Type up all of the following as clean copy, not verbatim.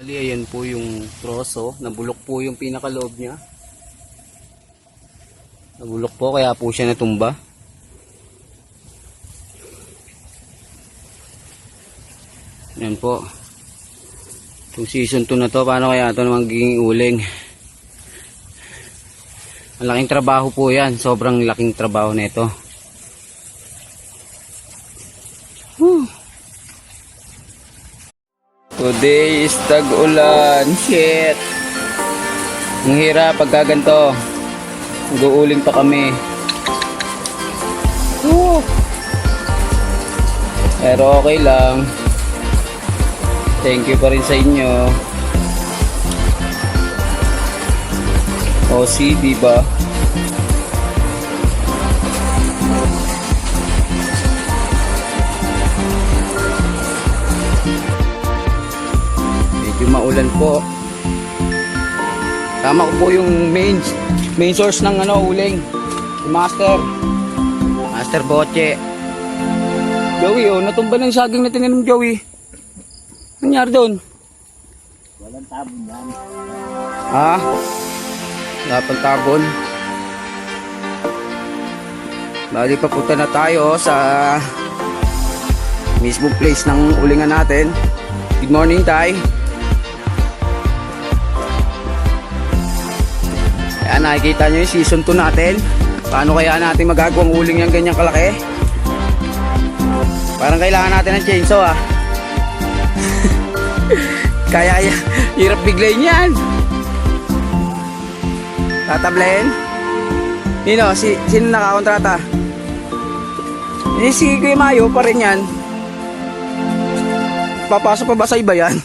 Ayan po yung troso, nabulok po yung pinakaloob niya. Nabulok po kaya po siya natumba. Yan po. Itong season 2 na to, paano kaya ito magiging uling? Malaking trabaho po yan, sobrang laking trabaho nito. Today is tag-ulan. Shit. Ang hirap pagka ganito. Mag-uuling pa kami. Pero okay lang. Thank you pa rin sa inyo. OC, diba? Maulan po. Tama ko po yung main source ng uling. Si Master Boche. Joey, natumba ng saging na tinanim, Joey. Nangyari doon? Walang tabon yan. Dapat tabon. Bali papunta na tayo sa mismo place ng ulingan natin. Good morning, Tay. Ayan, nakikita nyo yung season 2 natin. Paano kaya natin magagawang uling yung ganyang kalaki? Parang kailangan natin ng chainsaw Kaya hirap biglayin yan. Tatablayin. Nino, sino nakakontrata? Si Kuya Mayo pa rin yan. Papasok pa ba sa iba yan?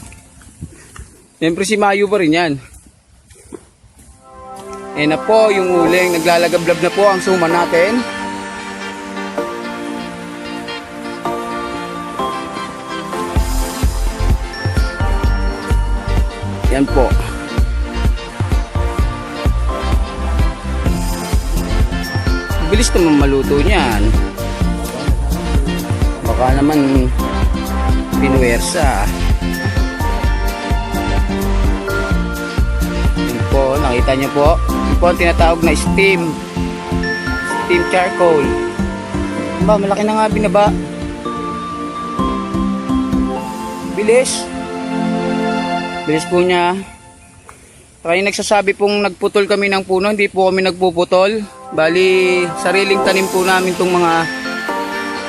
Siyempre si Mayo pa rin yan. Ayan na po yung uling, naglalagablab na po ang suma natin. Yan po. Bilis naman maluto niyan. Baka naman pinuwersa. Yan po, nakita niyo po. Ito po ang tinatawag na steam charcoal. Malaki na nga binaba. Bilis po niya. Kaya nagsasabi pong nagputol kami ng puno, hindi po kami nagpuputol. Bali sariling tanim po namin itong mga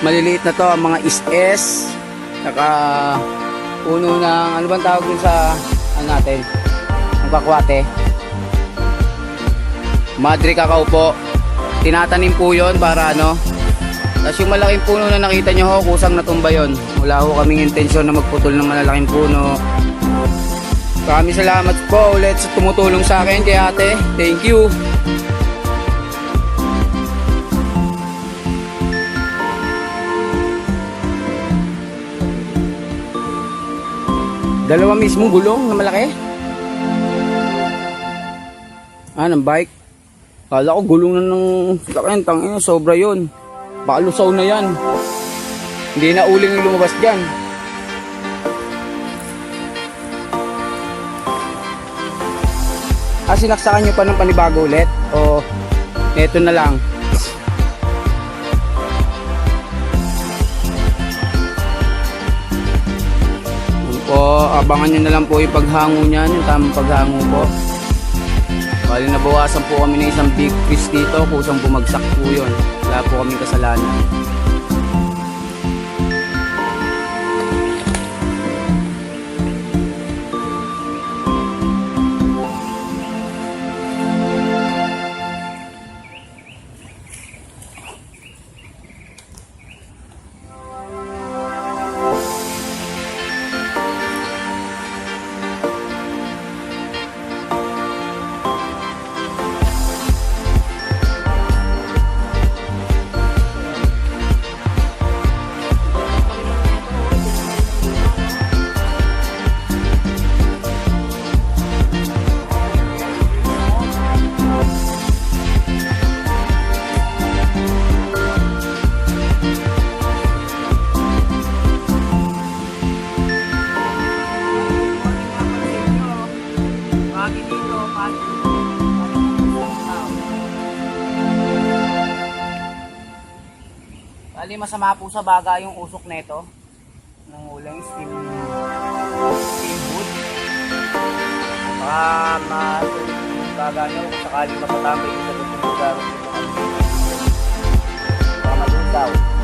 maliliit na to, ang mga is saka puno ng ano bang tawag dun sa natin, ang kakwate. Madre Cacao po. Tinatanim po yon para Tapos yung malaking puno na nakita nyo kusang natumba yon. Wala ho kaming intensyon na magputol ng malalaking puno. Maraming salamat po ulit sa tumutulong sa akin kay ate. Thank you. Dalawa mismo gulong na malaki. Ng bike. Kala ko gulong na ng laking tangina, sobra yun. Baka lusaw na yan. Hindi na uling yung lumabas dyan. Sinaksakan nyo pa ng panibago ulit? O eto na lang? Po, abangan nyo na lang po yung paghango nyan, yung tamang paghango po. Bali nabawasan po kami ng isang big fish dito, kusang bumagsak po yun. Wala po kaming kasalanan. Bali masama po sa baga yung usok nito ng uling steamboat. Baka baga nyo kung sakaling makatambay yung sa lugar. Baka malusaw.